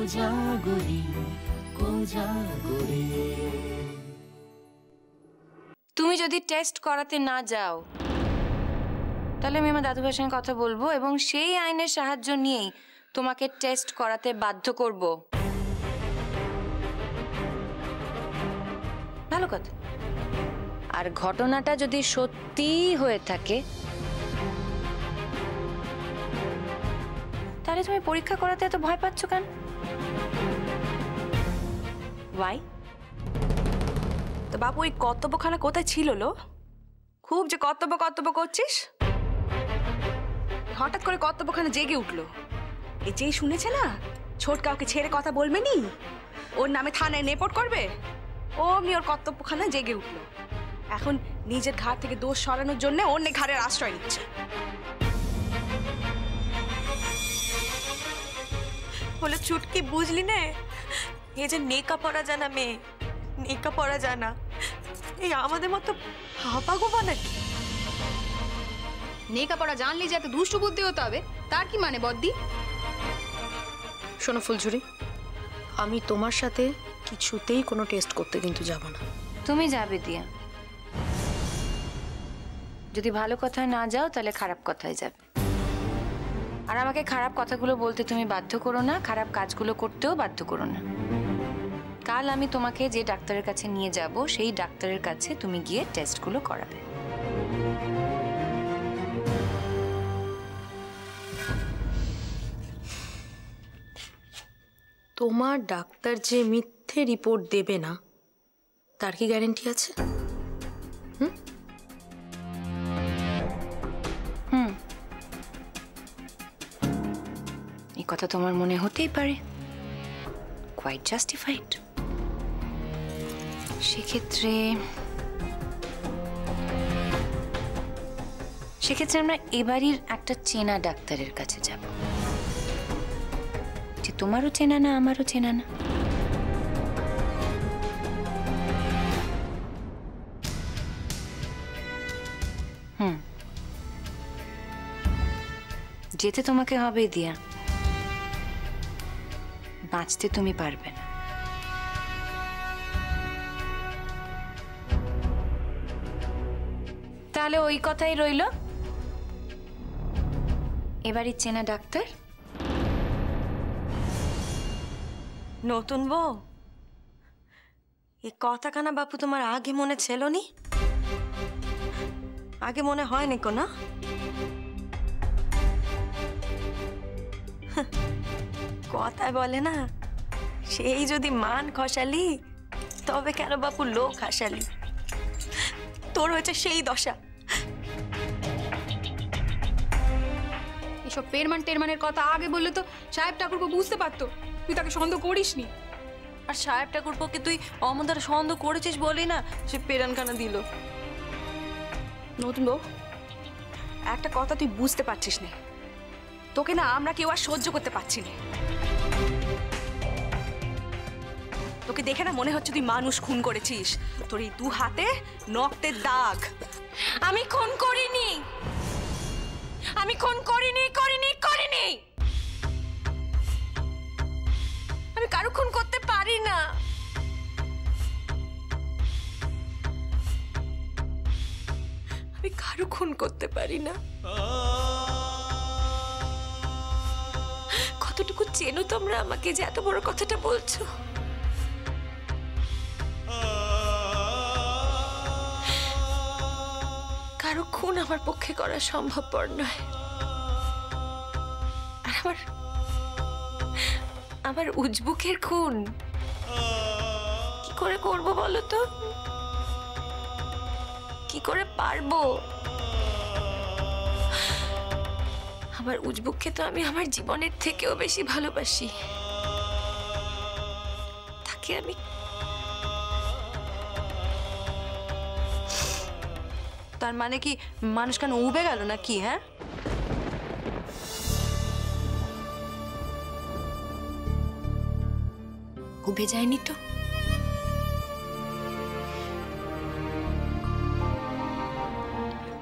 কোজাগরি কোজাগরি। তুমি যদি টেস্ট করাতে না যাও তাহলে আমি আমার দাদু ভাইয়ের সঙ্গে কথা বলবো এবং সেই আইনের সাহায্য নিয়েই তোমাকে টেস্ট করাতে বাধ্য করব। ভালো কথা। আর ঘটনাটা যদি সত্যি হয়ে থাকে তাহলে তুমি পরীক্ষা করাতে এত ভয় পাচ্ছ কেন? ওয়াই? তো বাবু ওই কর্তব্যখানা কোথায় ছিল লো? খুব যে কর্তব্য কর্তব্য করছিস, হঠাৎ করে কর্তব্যখানা জেগে উঠলো। এই যেই শুনেছে না ছোট কাউকে ছেড়ে কথা বলবে নি, ওর নামে থানায় নেপোর্ট করবে, অমনি ওর কর্তব্যখানা জেগে উঠলো। এখন নিজের ঘাট থেকে দোষ সরানোর জন্য অন্য ঘাড়ের আশ্রয় নিচ্ছে। বলে চুটকি বুঝলি নে, এ যে নেকা পড়া জানা মেয়ে, নেকা পড়া জানা, এই আমাদের মতো হাবাগোবা নাকি? নেকা পড়া জানলে যে এত দুষ্ট বুদ্ধি হতে হবে তার কি মানে বদ্দি? শোনো ফুলঝুরি, আমি তোমার সাথে কিছুতেই কোনো টেস্ট করতে কিন্তু যাব না। তুমি যাবে দিয়া, যদি ভালো কথায় না যাও তাহলে খারাপ কথায় যাবে। আর আমাকে খারাপ কথাগুলো বলতে তুমি বাধ্য করো না, খারাপ কাজগুলো করতেও বাধ্য করো না। কাল আমি তোমাকে যে ডাক্তারের কাছে নিয়ে যাব সেই ডাক্তারের কাছে তুমি গিয়ে টেস্টগুলো করাবে। তোমার ডাক্তার যে মিথ্যে রিপোর্ট দেবে না তার কি গ্যারান্টি আছে? এই কথা তোমার মনে হতেই পারে, কোয়াইট জাস্টিফাইড। সেক্ষেত্রে আমরা এবারের একটা চেনা ডাক্তারের কাছে যাব, যে তোমারও চেনা না আমারও চেনা না। যেতে তোমাকে হবে দিয়া, বাঁচতে তুমি পারবে না। তাহলে ওই কথাই রইল, এবারই চেনা ডাক্তার। নতুন বউ, এই কথাখানা বাপু তোমার আগে মনে ছিল নি? আগে মনে হয়নি কোনা? কথায় বলে না, সেই যদি মান খসালি তবে কেন বাপু লোক হাসালি। তোর হয়েছে সেই দশা। এসব পেরমান টেরমানের কথা আগে বললে তো সাহেব ঠাকুরপো বুঝতে পারতো তুই তাকে সন্দেহ করিসনি। আর সাহেব ঠাকুরপোকে তুই অমদার সন্দেহ করেছিস বলি না সে পেরানখানা দিল। নতুন বউ, একটা কথা তুই বুঝতে পারছিস না, তোকে না আমরা কেউ আর সহ্য করতে পারছি না। তোকে দেখে না মনে হচ্ছে তুই মানুষ খুন করেছিস, তোর এই 2 হাতে রক্তের দাগ। আমি খুন করিনি, আমি খুন করিনি করিনি করিনি। আমি কারো খুন করতে পারি না। আমি কারো খুন করতে পারি না। কতটুকু চেনো তোমরা আমাকে যে এত বড় কথাটা বলছো? কারো খুন আমার পক্ষে করা সম্ভবপর নয়। আর আমার উজবুকের খুন কি করে করবো বলো তো? কি করে পারবো? আমার উজবুককে তো আমি আমার জীবনের থেকেও বেশি ভালোবাসি। তাকে আমি তার মানে কি মানুষ কেন উবে গেল না কি? হ্যাঁ, উবে যায়নি তো।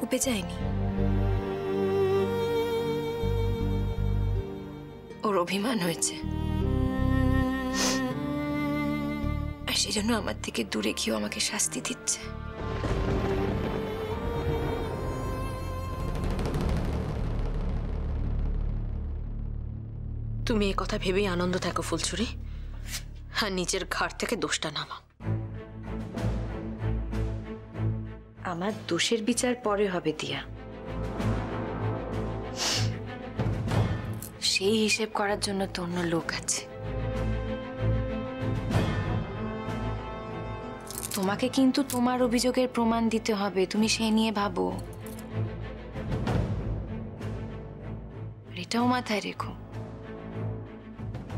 উবে যায়নি, ওর অভিমান হয়েছে। সেজন্য আমার থেকে দূরে গিয়েও আমাকে শাস্তি দিচ্ছে। তুমি এই কথা ভেবেই আনন্দ থাকো ফুলছুরি, আর নিজের ঘাড় থেকে দোষটা নামা। আমার দোষের বিচার পরে হবে দিয়া, সেই হিসেব করার জন্য তো অন্য লোক আছে। তোমাকে কিন্তু তোমার অভিযোগের প্রমাণ দিতে হবে, তুমি সেই নিয়ে ভাবো। এটাও মাথায় রেখো,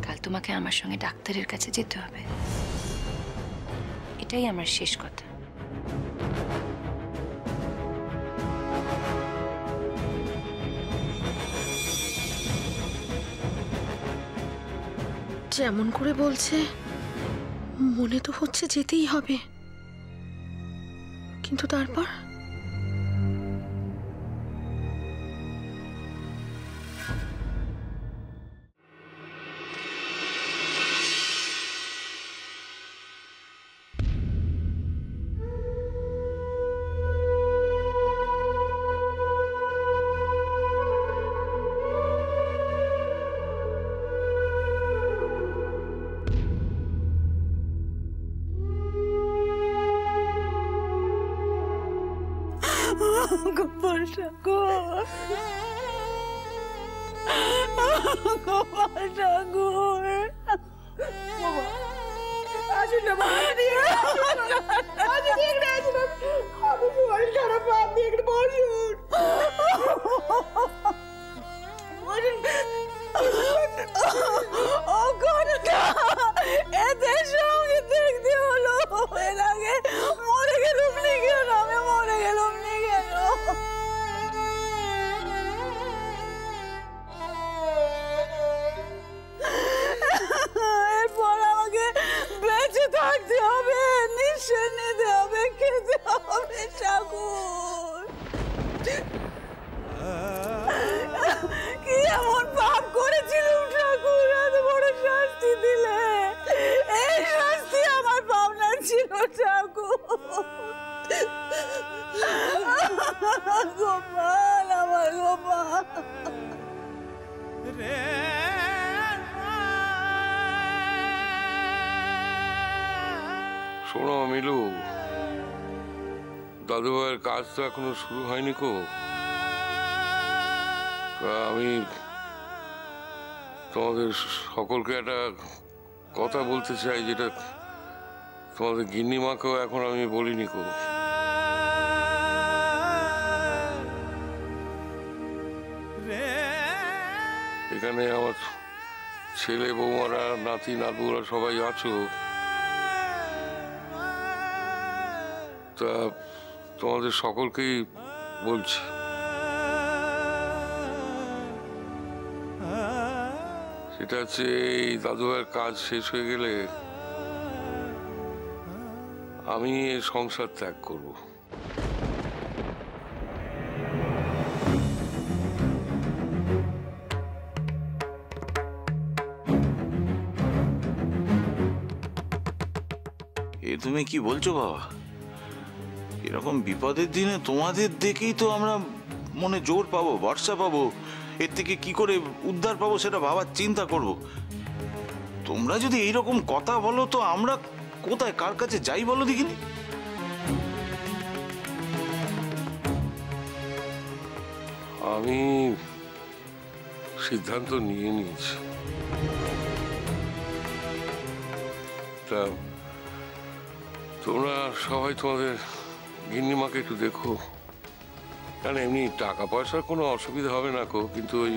কাল তোমাকে আমার সঙ্গে ডাক্তারের কাছে যেতে হবে। এটাই আমার শেষ কথা। যেমন করে বলছে মনে তো হচ্ছে যেতেই হবে, কিন্তু তারপর গোপাল ঠাকুর, গোপাল ঠাকুর, আসুন না বাড়ি, আমি শরীর খারাপ, আপনি একটু বসুন। ও কোনটা এদের সঙ্গে দেখতে হলো, এর আগে মরে গেলুম নি কেন, আমি মরে গেলুম নি কেন? এরপর আমাকে বেঁচে থাকতে হবে, নিঃশ্বাস নিতে হবে, খেতে হবে ঠাকুর। কি এমন পাপ করেছিলাম ঠাকুর, এত বড় শাস্তি দিলে? এই শাস্তি আমার পাওনা ছিল ঠাকুর। গোপাল, আমার গোপাল। শোনো মিলু, দাদু ভাইয়ের কাজ তো এখনো শুরু হয়নি কো। আমি তোমাদের সকলকে একটা কথা বলতে চাই, যেটা তোমাদের গিন্নিমাকেও এখন আমি বলিনি কো। এখানে আমার ছেলে বৌমারা, নাতি নাতবুরা সবাই আছো, তা তোমাদের সকলকেই বলছি, সেটা হচ্ছে এই দাদু ভাইয়ের কাজ শেষ হয়ে গেলে আমি এই সংসার ত্যাগ করব। এ তুমি কি বলছো বাবা? এরকম বিপদের দিনে তোমাদের দেখেই তো আমরা মনে জোর পাবো, ভরসা পাবো, এর থেকে কি করে উদ্ধার পাবো সেটা ভাবার চিন্তা করব। তোমরা যদি এইরকম কথা বলো তো আমরা কোথায়, কার কাছে যাই বলো দেখিনি? আমি সিদ্ধান্ত নিয়ে নিয়েছি। তা তোমরা সবাই তোমাদের গিন্নিমাকে একটু দেখো, কারণ এমনি টাকা পয়সার কোনো অসুবিধা হবে না কো, কিন্তু ওই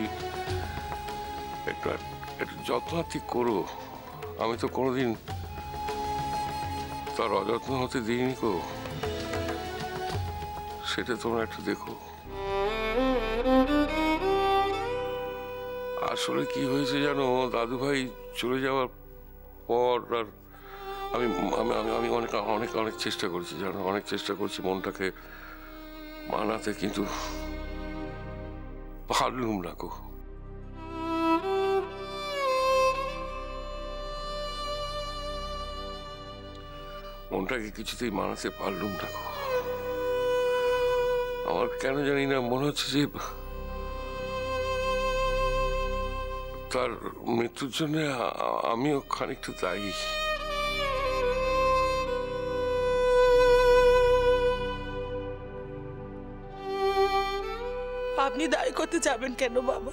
একটু একটু যত্নার্থী করো। আমি তো কোনোদিন তার অযত্ন হতে দিইনি কো, সেটা তোমরা একটু দেখো। আসলে কি হয়েছে জানো, দাদু ভাই চলে যাওয়ার পর আর আমি আমি আমি অনেক অনেক অনেক চেষ্টা করেছি জানো, অনেক চেষ্টা করছি মনটাকে মানাতে, কিন্তু পারলুম না গো। মনটাকে কিছুতেই মানাতে পারলুম না। আমার কেন জানি না মনে হচ্ছে যে তার মৃত্যুর জন্য আমিও খানিকটা দায়ী। আপনি দায়ী করতে যাবেন কেন বাবা?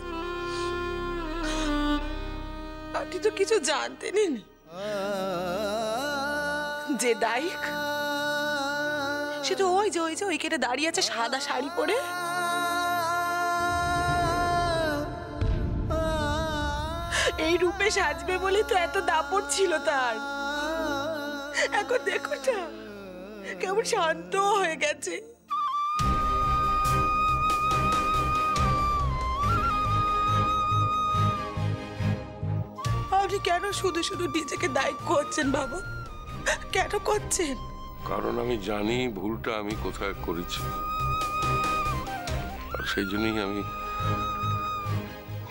আপনি তো কিছু জানতেনই না। যে দায়ী সে তো ওই যে ওইখানে দাঁড়িয়ে আছে সাদা শাড়ি পরে। এই রূপে সাজবে বলে তো এত দাপট ছিল তার। এখন দেখো না কেমন শান্ত হয়ে গেছে। আপনি কেন শুধু শুধু নিজেকে দায়ী করছেন বাবা? কেন করছেন? কারণ আমি জানি ভুলটা আমি কোথায় করেছি, আর সেই জন্যই আমি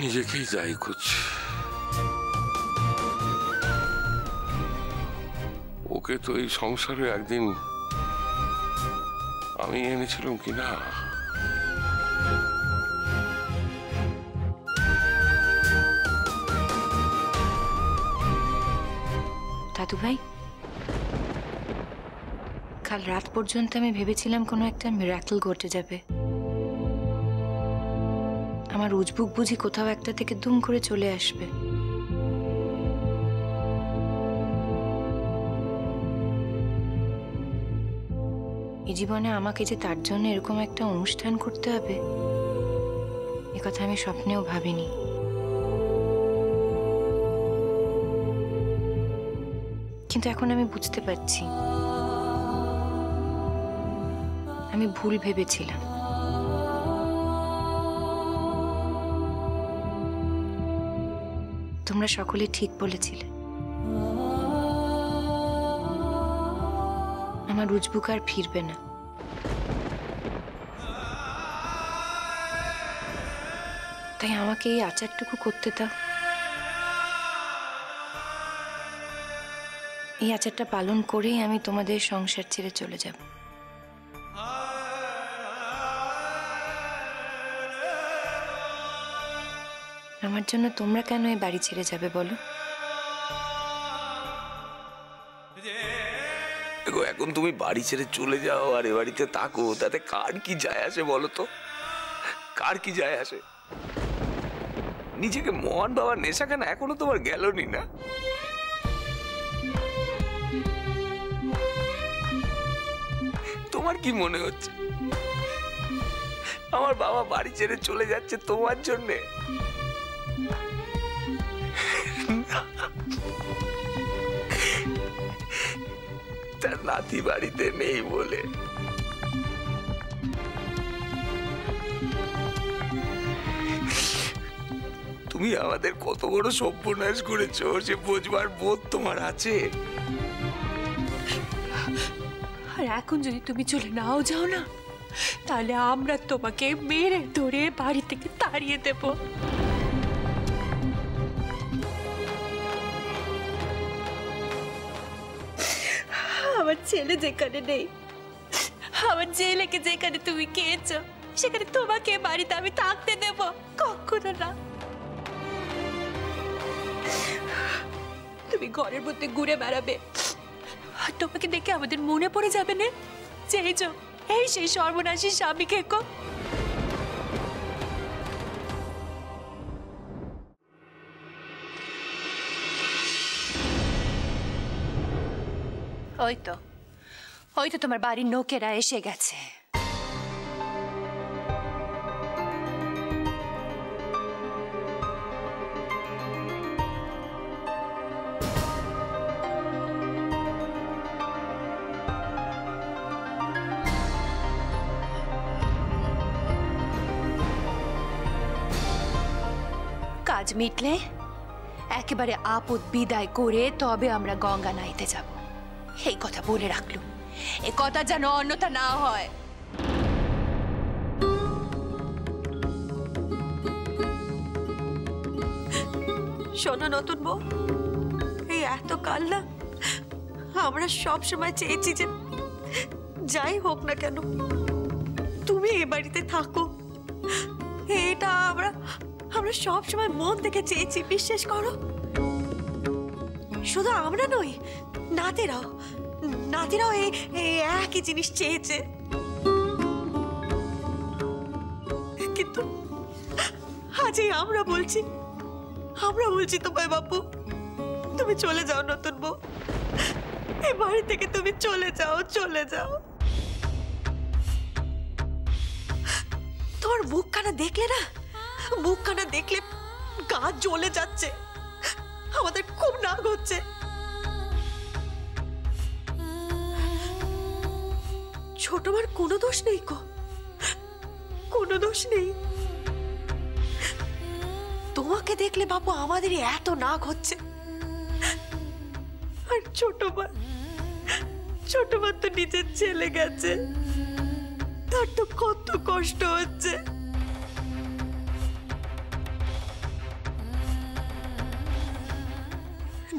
নিজেকেই দায়ী করছি। ওকে তো এই সংসারে একদিন আমি এনেছিলাম কিনা। দাদু ভাই, কাল রাত পর্যন্ত আমি ভেবেছিলাম কোনো একটা মিরাকল ঘটে যাবে। আমার উজবুক বুঝি কোথাও একটা থেকে দুম করে চলে আসবে। এই জীবনে আমাকে যে তার জন্য এরকম একটা অনুষ্ঠান করতে হবে এ কথা আমি স্বপ্নেও ভাবিনি। কিন্তু এখন আমি বুঝতে পারছি আমি ভুল ভেবেছিলাম। তোমরা সকলে ঠিক বলেছিলে। আমার উজবুক আর ফিরবে না। তাই আমাকে এই আচারটুকু করতে দাও। এই আচারটা পালন করেই আমি তোমাদের সংসার ছেড়ে চলে যাব। আমার জন্য তোমরা কেন এই বাড়ি ছেড়ে যাবে বলো? এখন তুমি বাড়ি ছেড়ে চলে যাও আর এ বাড়িতে থাকো, তাতে কার কি যায় আসে বলো তো? কার কি যায় আসে? নিজেকে মহান বাবার নেশা কেন এখনো তোমার গেলনি না? তোমার কি মনে হচ্ছে আমার বাবা বাড়ি ছেড়ে চলে যাচ্ছে তোমার জন্যে? তার নাতি বাড়িতে নেই বলে। তুমি আমাদের কত বড় সর্বনাশ করেছো সে বোঝবার বোধ তোমার আছে? আর এখন যদি তুমি চলে নাও যাও না, তাহলে আমরা তোমাকে মেরে ধরে বাড়ি থেকে তাড়িয়ে দেব। আমার ছেলে যেখানে নেই, আমার ছেলেকে যেখানে তুমি খেয়েছো সেখানে তোমাকে বাড়িতে আমি থাকতে দেব? কখনো না। তুমি ঘরের মধ্যে ঘুরে বেড়াবে আর তোমাকে দেখে আমাদের মনে পড়ে যাবে না যে এই সেই সর্বনাশী স্বামীকে ওই তো তোমার বাড়ির লোকেরা এসে গেছে। কাজ মিটলে একেবারে আপদ বিদায় করে তবে আমরা গঙ্গা নাইতে যাব, এই কথা বলে রাখলুম। এ কথা যেন অন্যথা না হয়। শোনো নতুন বউ, এই এত কাল না আমরা সব সময় চেয়েছি যে যাই হোক না কেন তুমি এ বাড়িতে থাকো, এটা আমরা সব সময় মন থেকে চেয়েছি, বিশ্বাস করো। শুধু আমরা নই, নাতিরাও এই একই জিনিস চেয়েছে। কিন্তু আজই আমরা বলছি তোমায় বাপু, তুমি চলে যাও নতুন বউ, এই বাড়ি থেকে তুমি চলে যাও। তোমার মুখখানা দেখলে গা জ্বলে যাচ্ছে, আমাদের খুব রাগ হচ্ছে। ছোটবার কোনো দোষ নেই, কোনো দোষ নেই। তোমাকে দেখলে বাপু আমাদের এত রাগ হচ্ছে। আর ছোটবার তো নিজের ছেলে গেছে, তার তো কত কষ্ট হচ্ছে।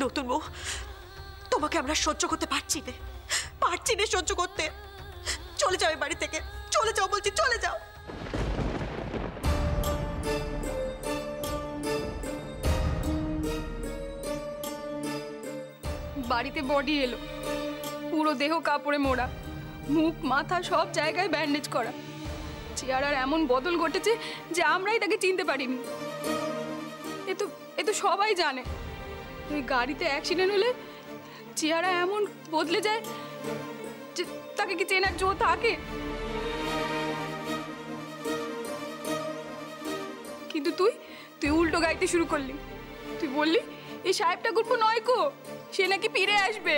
নতুন বউ, তোমাকে আমরা সহ্য করতে পারছি না সহ্য করতে। চলে যাও এই বাড়ি থেকে, চলে যাও বলছি, চলে যাও। বাড়িতে বডি এলো, পুরো দেহ কাপড়ে মোড়া, মুখ মাথা সব জায়গায় ব্যান্ডেজ করা। চেহারার এমন বদল ঘটেছে যে আমরাই তাকে চিনতে পারিনি। এ তো সবাই জানে। ওই গাড়িতে অ্যাক্সিডেন্ট হলে চেহারা এমন বদলে যায় যে তাকে কি চেনার জো থাকে? কিন্তু তুই উল্টো গাইতে শুরু করলি। তুই বললি এই সাহেব ঠাকুরপো নয় কো, সে নাকি ফিরে আসবে।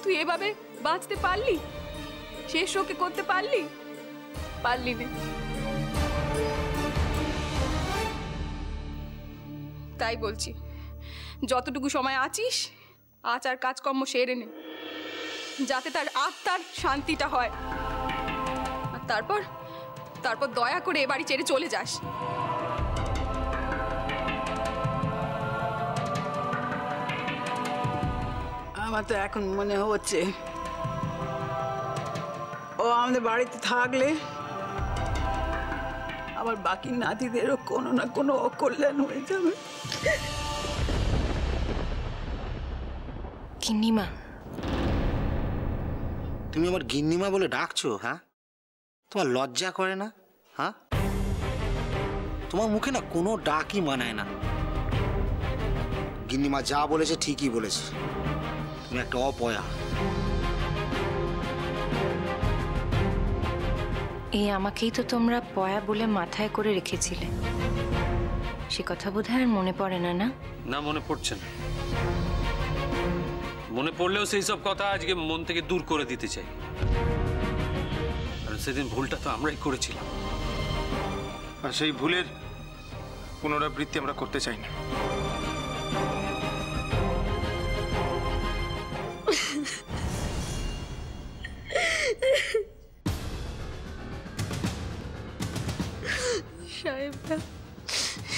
তুই এভাবে বাঁচতে পারলি? শেষ ওকে করতে পারলি না। তাই বলছি, যতটুকু সময় আছিস আচার কাজকর্ম সেরে নে, যাতে তার আত্মার শান্তিটা হয়। আর তারপর দয়া করে এ বাড়ি ছেড়ে চলে যাস। আমার তো এখন মনে হচ্ছে ও আমাদের বাড়িতে থাকলে আমার বাকি নাতিদেরও কোনো না কোনো অকল্যাণ হয়ে যাবে। গিন্নিমা, তুমি আমার গিন্নিমা বলে ডাকছো? হ্যাঁ, তোমার লজ্জা করে না? হ্যাঁ, তোমার মুখে না কোনো ডাকই মানায় না। গিন্নিমা যা বলেছে ঠিকই বলেছে, তুমি একটা অপয়া। এই আমাকেই তো তোমরা পয়া বলে মাথায় করে রেখেছিলে, সে কথা বোধহয় আর মনে পড়ে না? না, মনে পড়ছে না। মনে পড়লেও সেই সব কথা আজকে মন থেকে দূর করে দিতে চাই। কারণ সেদিন ভুলটা তো আমরাই করেছিলাম, আর সেই ভুলের পুনরাবৃত্তি আমরা করতে চাই না।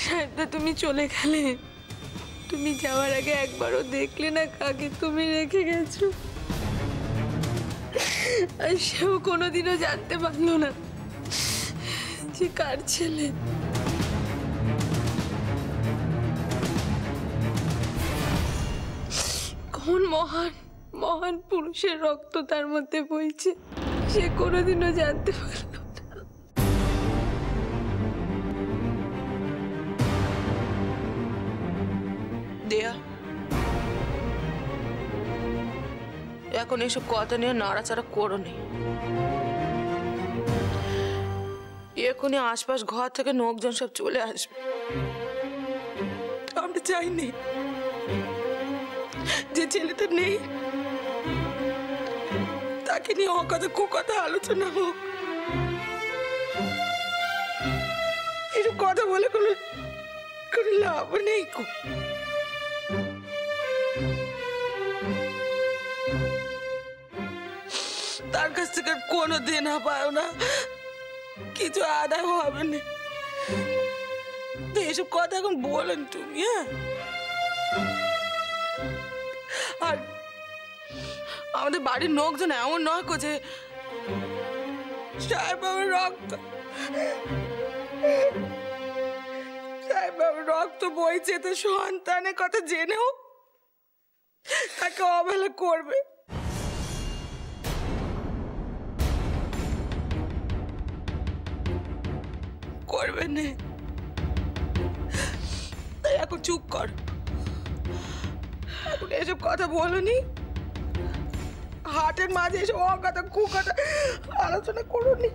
সাহেবদা তুমি চলে গেলে, তুমি যাওয়ার আগে একবারও দেখলে না কাকে তুমি রেখে গেছো? আর সেও কোনোদিনও জানতে পারলো না যে কার ছেলে। কোন মহান পুরুষের রক্ত তার মধ্যে বইছে, সে কোনোদিনও জানতে পারলো না। দেয়া, এখন এইসব কথা নিয়ে নাড়াচাড়া করো নি। এখনই আশপাশ ঘর থেকে লোকজন সব চলে আসবে। আমরা চাইনি যে ছেলেটা নেই তাকে নিয়ে অকথা কুকথা আলোচনা হোক। এসব কথা বলে কোনো লাভ নেই। তার কাছ থেকে কোনো দেনা পাও না, কিছু আদায় হবে না। তো এসব কথা এখন বলেন তুমি। হ্যাঁ, আর আমাদের বাড়ির লোকজন এমন নয় কো যে সাহেববাবুর রক্ত বইছে তো সন্তানের কথা জেনেও তাকে অবহেলা করবে। করবে না, তাই এখন চুপ কর। এখন এসব কথা বলনি, হাটের মাঝে এসব অকথা কুকথা আলোচনা করুনি।